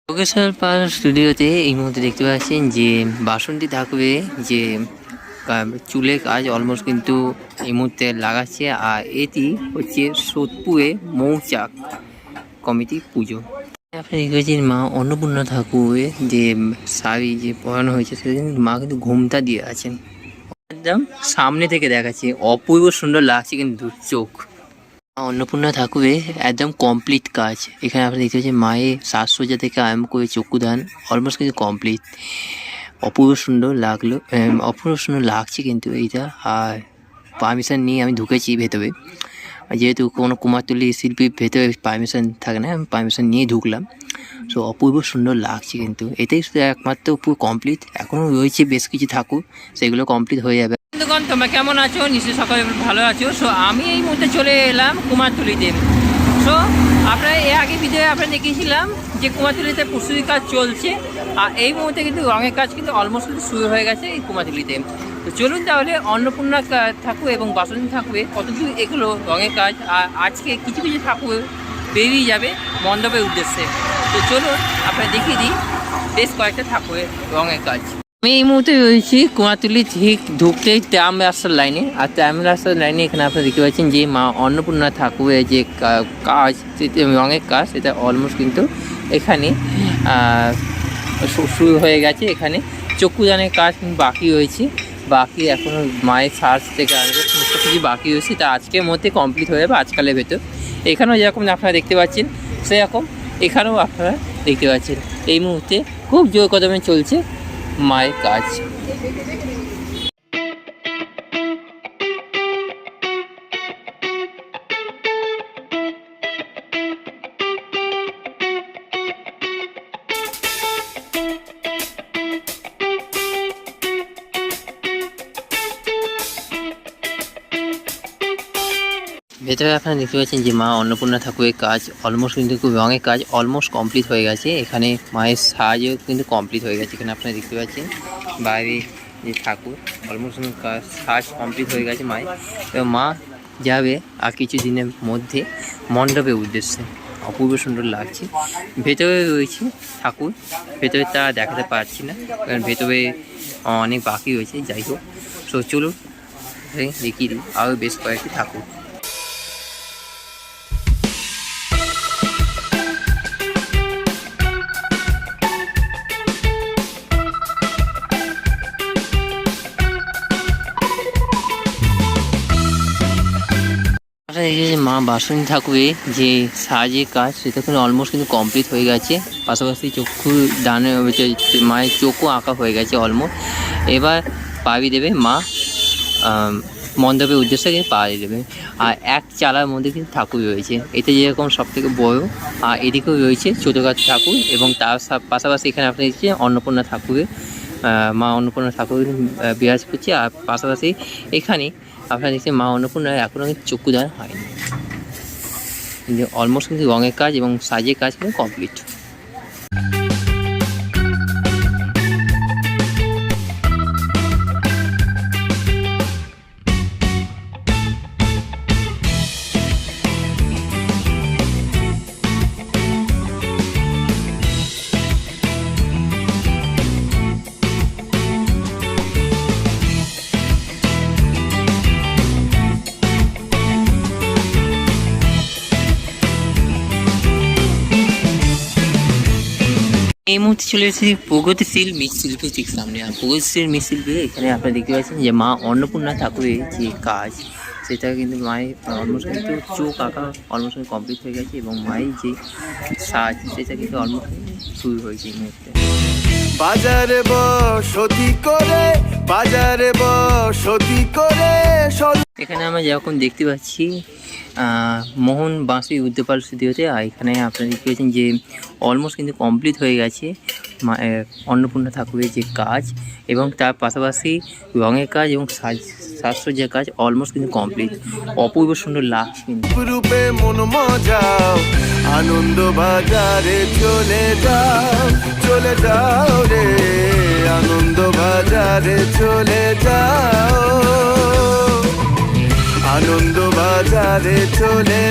যোগেশ্বর পাল স্টুডিওতে এই মুহূর্তে দেখতে পাচ্ছেন যে বাসন্তী ঠাকুরে যে চুলে কাজ অলমোস্ট কিন্তু এই মুহূর্তে লাগাচ্ছে। আর এটি হচ্ছে সোদপুরে মৌচাক কমিটি পুজো। আপনি দেখেছেন মা অন্নপূর্ণা ঠাকুরের যে শাড়ি যে পরানো হয়েছে সেদিন মা কিন্তু ঘোমটা দিয়ে আছেন, একদম সামনে থেকে দেখাচ্ছে, অপূর্ব সুন্দর লাগছে কিন্তু চোখ। অন্নপূর্ণা ঠাকুরের একদম কমপ্লিট কাজ। এখানে আপনি দেখতে পাচ্ছেন মায়ের সাজসজ্জা থেকে আরম্ভ করে চক্ষুদান অলমোস্ট কিন্তু কমপ্লিট। অপূর্ব সুন্দর লাগলো, অপূর্ব সুন্দর লাগছে কিন্তু এইটা। আর পারমিশন নিয়ে আমি ঢুকেছি ভেতরে, যেহেতু কোনো কুমারতুল্লি শিল্পীর ভেতরে পারমিশন থাকে না, আমি পারমিশন নিয়ে ঢুকলাম। সো অপূর্ব সুন্দর লাগছে কিন্তু, এটাই শুধু একমাত্র পুরো কমপ্লিট। এখনও রয়েছে বেশ কিছু ঠাকুর, সেগুলো কমপ্লিট হয়ে যাবে। বন্ধুগণ, তোমরা কেমন আছো? নিশ্চয়ই সকালে ভালো আছো। সো আমি এই মুহূর্তে চলে এলাম কুমারতুলিতে। সো আপনারা এর আগে ভিডিও আপনারা দেখিয়েছিলাম যে কুমারতুলিতে প্রস্তুতি কাজ চলছে, আর এই মুহূর্তে কিন্তু রঙের কাজ কিন্তু অলমোস্ট কিন্তু শুরু হয়ে গেছে এই কুমারতুলিতে। তো চলুন তাহলে অন্নপূর্ণা ঠাকুর এবং বাসন্তী ঠাকুরের কতদূর এগুলো রঙের কাজ, আর আজকে কিছু কিছু ঠাকুর বেরিয়ে যাবে মণ্ডপের উদ্দেশ্যে। তো চলুন আপনারা দেখিয়ে দিই বেশ কয়েকটা ঠাকুরের রঙের কাজ। আমি এই মুহূর্তে রয়েছি কুমারতুলি ঠিক ঢুকতেই ট্রাম রাস্তার লাইনে। আর ট্রাম রাস্তার লাইনে এখানে আপনারা দেখতে পাচ্ছেন যে মা অন্নপূর্ণা ঠাকুরের যে কাজ, রঙের কাজ, সেটা অলমোস্ট কিন্তু এখানে শুরু হয়ে গেছে। এখানে চক্ষুদানের কাজ বাকি রয়েছে, বাকি এখনও মায়ের সাজ থেকে আনবে সমস্ত কিছু বাকি রয়েছে। তা আজকের মধ্যে কমপ্লিট হয়ে যাবে আজকালের ভেতর। এখানেও যেরকম আপনারা দেখতে পাচ্ছেন সেরকম এখানেও আপনারা দেখতে পাচ্ছেন এই মুহূর্তে খুব জোর কদমে চলছে মায়ের কাজ। ভেতরে আপনারা দেখতে পাচ্ছেন যে মা অন্নপূর্ণা ঠাকুরের কাজ অলমোস্ট কিন্তু খুব রঙের কাজ অলমোস্ট কমপ্লিট হয়ে গেছে। এখানে মায়ের সাজও কিন্তু কমপ্লিট হয়ে গেছে। এখানে আপনারা দেখতে পাচ্ছেন বাইরে যে ঠাকুর অলমোস্ট কাজ সাজ কমপ্লিট হয়ে গেছে মায়ের। এবং মা যাবে আর কিছু দিনের মধ্যে মণ্ডপের উদ্দেশ্যে। অপূর্ব সুন্দর লাগছে। ভেতরে রয়েছে ঠাকুর, ভেতরে তা দেখাতে পারছি না কারণ ভেতরে অনেক বাকি রয়েছে। যাই হোক, সো চলুন দেখিয়ে দিই আরও বেশ কয়েকটি ঠাকুর। মা বাসন্তী ঠাকুরের যে সাজের কাজ সেটা কিন্তু অলমোস্ট কিন্তু কমপ্লিট হয়ে গেছে। পাশাপাশি চক্ষু দানে মায়ের চোখও আঁকা হয়ে গেছে অলমোস্ট। এবার পাড়ি দেবে মা মণ্ডপের উদ্দেশ্যে পাড়ি দেবে। আর এক চালার মধ্যে কিন্তু ঠাকুর রয়েছে, এতে যেরকম সব থেকে বড়ো। আর এদিকেও রয়েছে ছোটোখাটো ঠাকুর এবং তার পাশাপাশি এখানে আপনি দেখছেন অন্নপূর্ণা ঠাকুরের মা অন্নপূর্ণা ঠাকুর বিরাজ করছে। আর পাশাপাশি এখানে আপনারা দেখছেন মা অন্নপূর্ণা এখনও কিন্তু চক্ষুদান হয়নি, কিন্তু অলমোস্ট কিন্তু রঙের কাজ এবং সাজের কাজ কিন্তু কমপ্লিট। এই মুহূর্তে চলে এসেছি প্রগতিশীল মৃৎশিল্পী ঠিক সামনে। আর প্রগতিশীল মৃৎশিল্পী এখানে আপনারা দেখতে পাচ্ছেন যে মা অন্নপূর্ণা ঠাকুরের যে কাজ সেটা কিন্তু মায়ের অলমোস্ট কিন্তু চোখ আঁকা অলমোস্ট কমপ্লিট হয়ে গেছে এবং মায়ের যে সাজ সেটা কিন্তু অলমোস্ট শুরু হয়েছে এই মুহূর্তে। বাজারে বসতি করে, বাজারে বসতি করে। এখানে আমরা যেরকম দেখতে পাচ্ছি মোহন বাঁশি উদ্যোপাল স্টুডিওতে। আর এখানে আপনারা দেখতে পাচ্ছেন যে অলমোস্ট কিন্তু কমপ্লিট হয়ে গেছে অন্নপূর্ণা ঠাকুরের যে কাজ এবং তার পাশাপাশি রঙের কাজ এবং সাজসজ্জার কাজ অলমোস্ট কিন্তু কমপ্লিট। অপূর্ব সুন্দর লাগছে কিন্তু। রূপে মন মজাও, আনন্দ বাজারে চলে যাও, চলে যাও রে, আনন্দ বাজারে চলে যাও। আনন্দ বাজারে চলে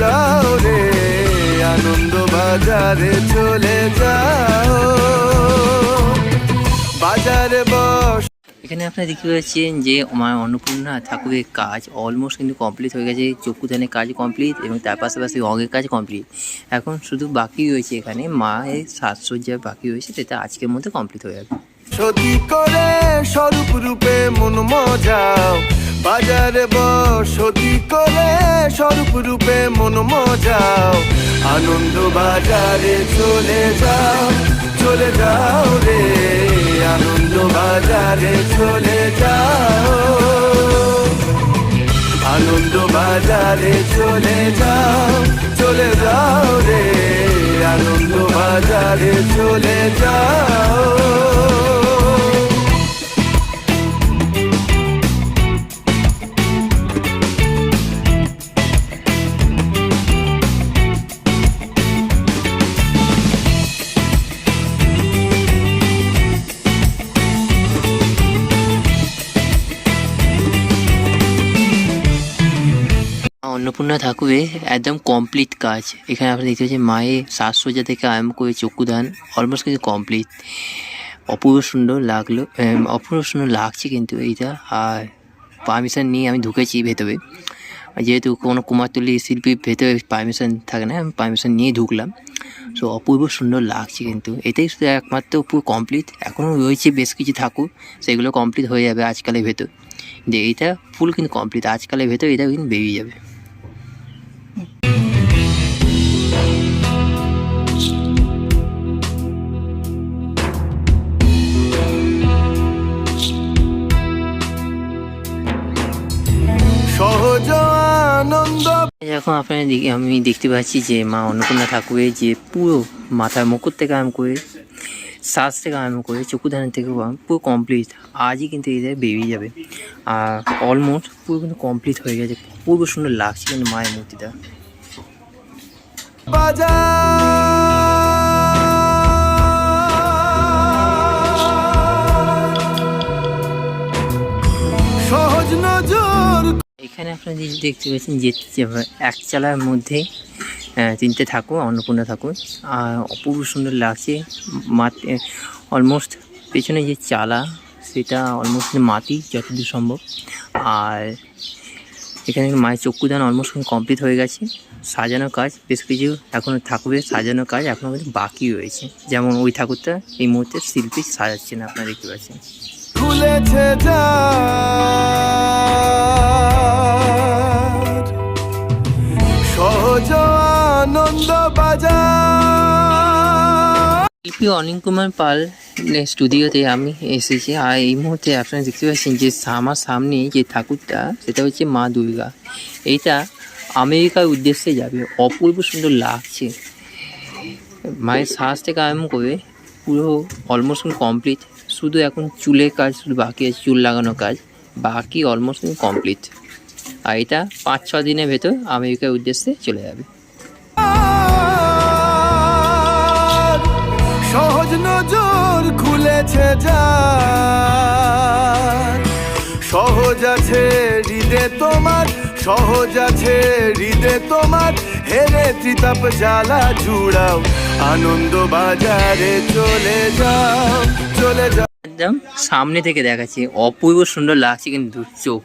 যাও রে, আনন্দ বাজারে চলে যাও, বাজারে বস। এখানে আপনারা দেখতে পাচ্ছেন যে মা অন্নপূর্ণা ঠাকুরের কাজ অলমোস্ট কিন্তু কমপ্লিট হয়ে গেছে। চক্ষুদানের কাজ কমপ্লিট এবং তার পাশাপাশি অঙ্গের কাজ কমপ্লিট। এখন শুধু বাকি রয়েছে এখানে মায়ের সাজসজ্জা বাকি রয়েছে, সেটা আজকের মধ্যে কমপ্লিট হয়ে যাবে। সতী করে স্বরূপ রূপে মন মজাও, বাজারে বসতি করে স্বরূপ রূপে মন মজাও, আনন্দ বাজারে চলে যাও রে, আনন্দ বাজারে চলে যাও, আনন্দ বাজারে চলে যাও রে, আনন্দ বাজারে চলে যাও। অন্নপূর্ণা ঠাকুরের একদম কমপ্লিট কাজ। এখানে আপনি দেখতে পাচ্ছেন মায়ের সাজসজ্জা থেকে আরম্ভ করে চক্ষুদান অলমোস্ট কিন্তু কমপ্লিট। অপূর্ব সুন্দর লাগলো, অপূর্ব সুন্দর লাগছে কিন্তু এইটা। আর পারমিশন নিয়ে আমি ঢুকেছি ভেতরে, যেহেতু কোনো কুমারতুল্লি শিল্পীর ভেতরে পারমিশন থাকে না, আমি পারমিশন নিয়ে ঢুকলাম। সো অপূর্ব সুন্দর লাগছে কিন্তু, এটাই শুধু একমাত্র পুরো কমপ্লিট। এখনও রয়েছে বেশ কিছু ঠাকুর, সেগুলো কমপ্লিট হয়ে যাবে আজকালের ভেতর। যে এইটা ফুল কিন্তু কমপ্লিট, আজকালের ভেতর এটা কিন্তু বেরিয়ে যাবে। সহজ আনন্দ। এখন আপনারা আমি দেখতে পাচ্ছি যে মা অন্নপূর্ণা ঠাকুরের যে পুরো মাথার মুকুট থেকে আরম্ভ করে সাজ থেকে আরম্ভ করে চক্ষুদানের থেকে পুরো কমপ্লিট। আজই কিন্তু এটা বেরিয়ে যাবে, আর অলমোস্ট পুরো কিন্তু কমপ্লিট হয়ে গেছে। পূর্ব সুন্দর লাগছে কিন্তু মায়ের মূর্তিটা। সহজ নজর। এখানে আপনারা দেখতে পাচ্ছেন যে এক চালার মধ্যে তিনটে ঠাকুর, অন্নপূর্ণা ঠাকুর, আর অপূর্ব সুন্দর লাগছে। অলমোস্ট পেছনে যে চালা সেটা অলমোস্ট মাটি যতদূর সম্ভব। আর এখানে মায়ের চক্ষুদান অলমোস্ট কমপ্লিট হয়ে গেছে। সাজানোর কাজ বেশ কিছু এখনও ঠাকুরের সাজানোর কাজ এখনও কিন্তু বাকি রয়েছে। যেমন ওই ঠাকুরটা এই মুহূর্তে শিল্পী সাজাচ্ছেন, আপনারা দেখতে পাচ্ছেন। খুলেছে সহজ আনন্দ বাজার। শিল্পী অনিল কুমার পাল স্টুডিওতে আমি এসেছি। আর এই মুহূর্তে আপনারা দেখতে পাচ্ছেন যে আমার সামনে যে ঠাকুরটা সেটা হচ্ছে মা দুর্গা। এইটা আমেরিকার উদ্দেশ্যে যাবে, অপূর্ব সুন্দর লাগছে। মায়ের সাজ থেকে আরম্ভ করে পুরো অলমোস্ট কমপ্লিট। শুধু এখন চুলের কাজ শুধু বাকি আছে, চুল লাগানোর কাজ বাকি, অলমোস্ট কমপ্লিট। আর এটা 5-6 দিনের ভেতর আমেরিকার উদ্দেশ্যে চলে যাবে। সহজ নজর খুলেছে যার, সহজ আছে হৃদে তোমার, সহজ আছে হৃদে তোমার, হেরে ত্রিতাপ জ্বালা জুড়াও, আনন্দ বাজারে চলে যাও একদম সামনে থেকে দেখাচ্ছি, অপূর্ব সুন্দর লাগছে কিন্তু চোখ।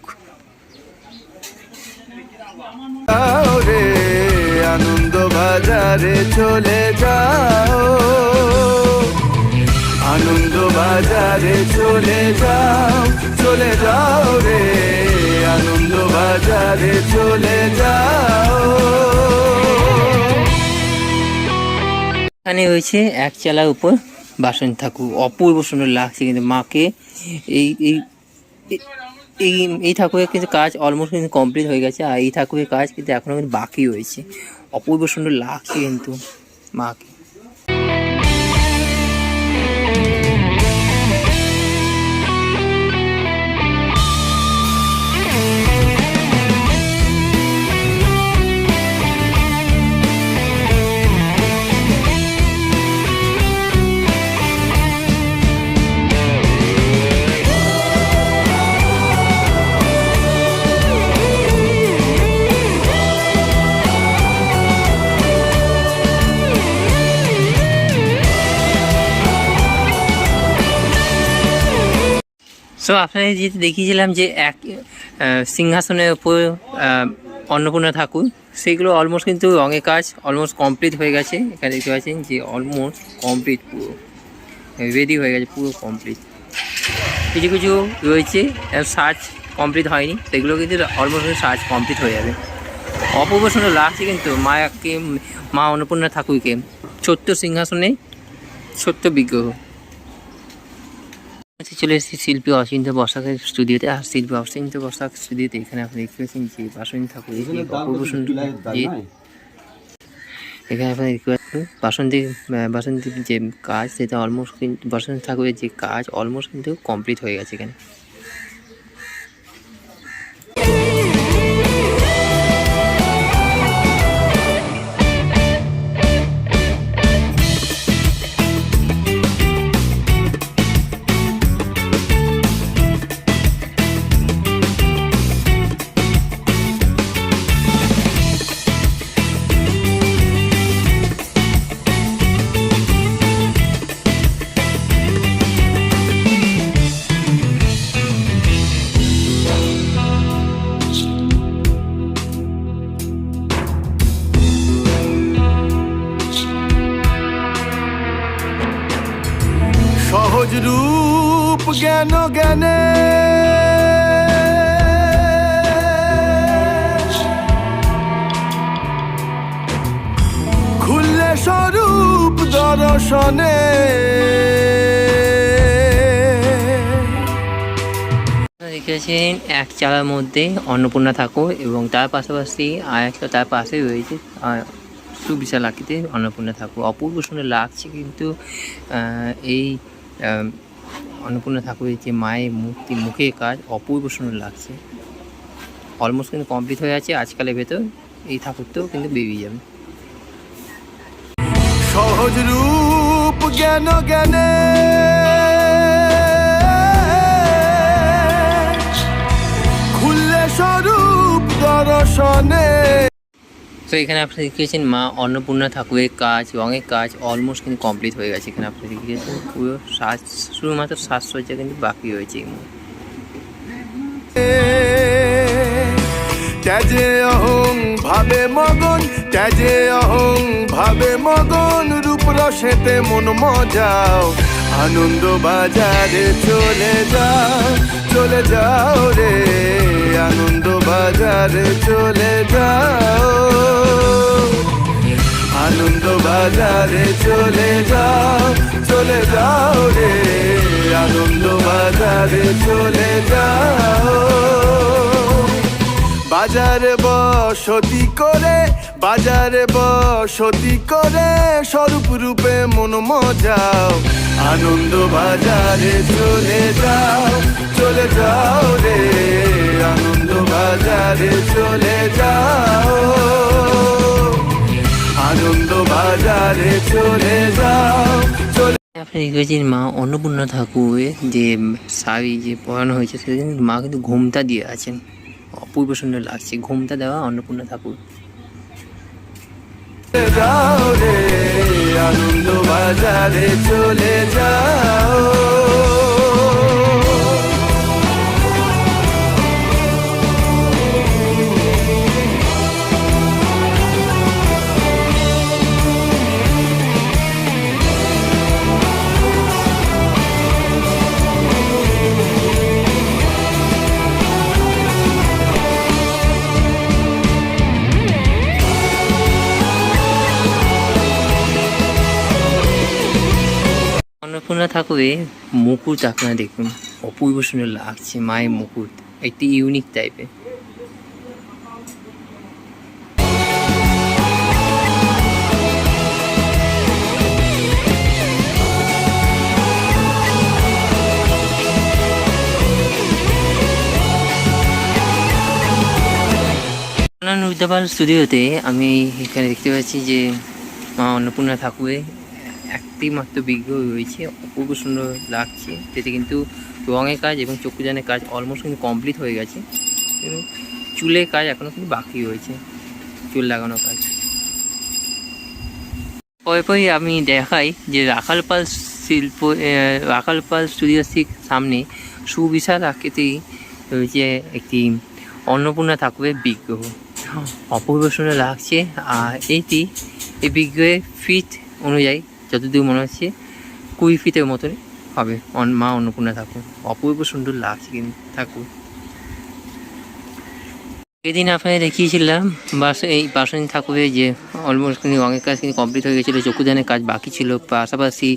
রে, আনন্দ বাজারে চলে যাও, আনন্দ বাজারে চলে যাও রে, আনন্দ বাজারে চলে যাও। এখানে হয়েছে এক চালার উপর বাসন ঠাকুর, অপূর্ব সুন্দর লাগছে কিন্তু মাকে। এই ঠাকুরের কিন্তু কাজ অলমোস্ট কিন্তু কমপ্লিট হয়ে গেছে, আর এই ঠাকুরের কাজ কিন্তু এখনও কিন্তু বাকি রয়েছে। অপূর্ব সুন্দর লাগছে কিন্তু মাকে। সো আপনাদের যেহেতু দেখিয়েছিলাম যে এক সিংহাসনের ওপর অন্নপূর্ণা ঠাকুর, সেগুলো অলমোস্ট কিন্তু রঙের কাজ অলমোস্ট কমপ্লিট হয়ে গেছে। এখানে দেখতে পাচ্ছেন যে অলমোস্ট কমপ্লিট, পুরো রেডি হয়ে গেছে, পুরো কমপ্লিট। কিছু কিছু রয়েছে সার্চ কমপ্লিট হয়নি, সেগুলো কিন্তু অলমোস্ট সার্চ কমপ্লিট হয়ে যাবে। অপূর্ব সুন্দর লাগছে কিন্তু মায়াকে, মা অন্নপূর্ণা ঠাকুরকে ছোট্ট সিংহাসনে ছোট্ট বিগ্রহ। চলে এসেছি শিল্পী অচিন্ত বসাকের স্টুডিওতে। আর শিল্পী অচিন্ত বসাক স্টুডিওতে এখানে আপনি দেখতে পাচ্ছেন যে বাসন্তী ঠাকুর, অপূর্ব সুন্দর যে এখানে আপনি দেখতে পাচ্ছেন বাসন্তীর যে কাজ, সেটা অলমোস্ট কিন্তু বাসন্তী ঠাকুরের যে কাজ অলমোস্ট কিন্তু কমপ্লিট হয়ে গেছে এখানে। সহজ রূপ জ্ঞান জ্ঞানে খুললে স্বরূপ দর্শনে দেখেছেন এক চালার মধ্যে অন্নপূর্ণা ঠাকুর, এবং তার পাশাপাশি আর একটা তার পাশে রয়েছে সুবিশাল আকৃতি অন্নপূর্ণা ঠাকুর। অপূর্ব সুন্দর লাগছে কিন্তু এই অন্নপূর্ণা ঠাকুরের যে মায়ের মূর্তি, মুখের কাজ অপূর্ব সুন্দর লাগছে। অলমোস্ট কিন্তু কমপ্লিট হয়ে আছে। আজকালের ভেতর এই ঠাকুরটাও কিন্তু বেরিয়ে যাবে। সহজ রূপ জ্ঞান জ্ঞানে খুললে স্বরূপ দর্শনে। তো এখানে আপনি দেখিয়েছেন মা অন্নপূর্ণা ঠাকুরের কাজ, রঙের কাজ অলমোস্ট কিন্তু কমপ্লিট হয়ে গেছে। এখানে আপনি দেখিয়েছেন পুরো শুধুমাত্র সাজসজ্জা কিন্তু বাকি রয়েছে এই মুহূর্তে। ত্যাজে অহং ভাবে মগন, ত্যাজে অহং ভাবে মগন, রূপ রসেতে মন মজাও, আনন্দ বাজারে চলে যাও, চলে যাও রে, আনন্দ বাজারে চলে যাও, আনন্দ বাজারে চলে যাও, চলে যাও রে, আনন্দ বাজারে চলে যাও। বাজারে বসতি করে, বাজারে বসতি করে, স্বরূপ রূপে মন মজাও, আনন্দ বাজারে চলে যাও, চলে যাও রে, আনন্দ বাজারে চলে যাও, আনন্দ বাজারে চলে যাও, চলে। আপনি দেখেছেন মা অন্নপূর্ণা ঠাকুরের যে শাড়ি যে পরানো হয়েছে, সেটা মা কিন্তু ঘোমটা দিয়ে আছেন। অপূর্ব সুন্দর লাগছে ঘোমটা দেওয়া অন্নপূর্ণা ঠাকুর। যাও রে, আনন্দ বাজারে চলে যাও। অন্নপূর্ণা ঠাকুরের মুকুট আপনারা দেখুন, অপূর্ব সুন্দর লাগছে মায়ের মুকুট, একটি ইউনিক টাইপের। নুরজাপাল স্টুডিওতে আমি এখানে দেখতে পাচ্ছি যে মা অন্নপূর্ণা ঠাকুরের একটি মাত্র বিগ্রহ রয়েছে, অপূর্ব সুন্দর লাগছে। যেটি কিন্তু রঙের কাজ এবং চক্ষুদানের কাজ অলমোস্ট কিন্তু কমপ্লিট হয়ে গেছে, চুলের কাজ এখনও কিন্তু বাকি রয়েছে, চুল লাগানোর কাজ। পরে আমি দেখাই যে রাখালপাল স্টুডিও ঠিক সামনে সুবিশাল আকৃতি রয়েছে একটি অন্নপূর্ণা ঠাকুরের বিগ্রহ, অপূর্ব সুন্দর লাগছে। আর এই বিগ্রহের ফিট অনুযায়ী যতদূর মনে হচ্ছে 20 ফিটের মতনই হবে মা অন্নপূর্ণা ঠাকুর। অপূর্ব সুন্দর লাগছে কিন্তু ঠাকুর। এদিন আপনাদের দেখিয়েছিলাম এই বাসন্তী ঠাকুরের যে অলমোস্ট কিন্তু রঙের কাজ কিন্তু কমপ্লিট হয়ে গেছিলো, চক্ষুদানের কাজ বাকি ছিল, পাশাপাশি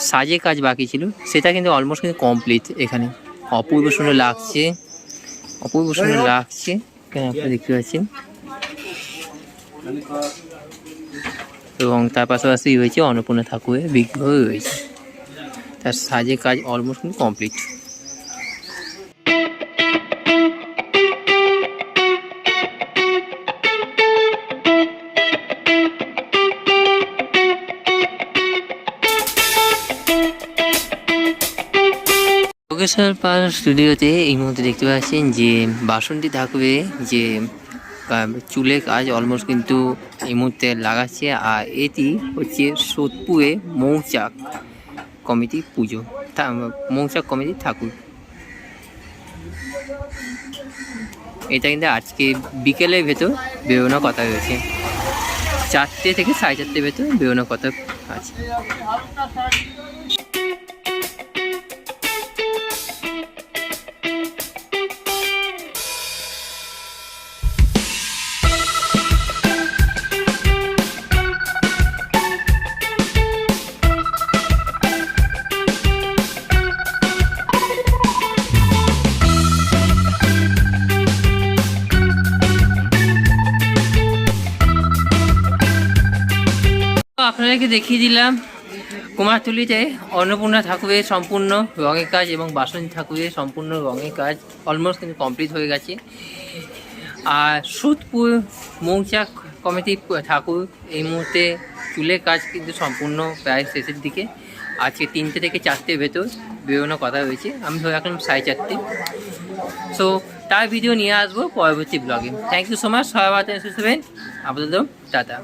সাজের কাজ বাকি ছিল, সেটা কিন্তু অলমোস্ট কিন্তু কমপ্লিট। এখানে অপূর্ব সুন্দর লাগছে, অপূর্ব সুন্দর লাগছে এখানে আপনি দেখতে পাচ্ছেন। এবং তার পাশাপাশি রয়েছে অন্নপূর্ণা ঠাকুরের বিগ্রহ রয়েছে, তার সাজের কাজ অলমোস্ট কিন্তু কমপ্লিট। যোগেশ্বর পাল স্টুডিওতে এই মুহূর্তে দেখতে পাচ্ছেন যে বাসন্তী ঠাকুরের যে চুলের কাজ অলমোস্ট কিন্তু এই মুহূর্তে লাগাচ্ছে। আর এটি হচ্ছে সোদপুরে মৌচাক কমিটি পুজো, মৌচাক কমিটির ঠাকুর। এটা কিন্তু আজকে বিকেলের ভেতর বেরোনোর কথা রয়েছে, 4টে থেকে 4:30 ভেতর বেরোনোর কথা আছে। আপনাদেরকে দেখিয়ে দিলাম কুমারটুলিতে অন্নপূর্ণা ঠাকুরের সম্পূর্ণ রঙের কাজ এবং বাসন্তী ঠাকুরের সম্পূর্ণ রঙের কাজ অলমোস্ট কিন্তু কমপ্লিট হয়ে গেছে। আর সোদপুর মৌচাক কমিটির ঠাকুর এই মুহূর্তে চুলের কাজ কিন্তু সম্পূর্ণ প্রায় শেষের দিকে। আজকে 3টে থেকে 4টের ভেতর বেরোনোর কথা রয়েছে, আমি ধরে রাখলাম 4:30। সো তার ভিডিও নিয়ে আসবো পরবর্তী ব্লগে। থ্যাংক ইউ সো মাচ, সবাই সুস্থ থাকবেন, আপাতত টাটা।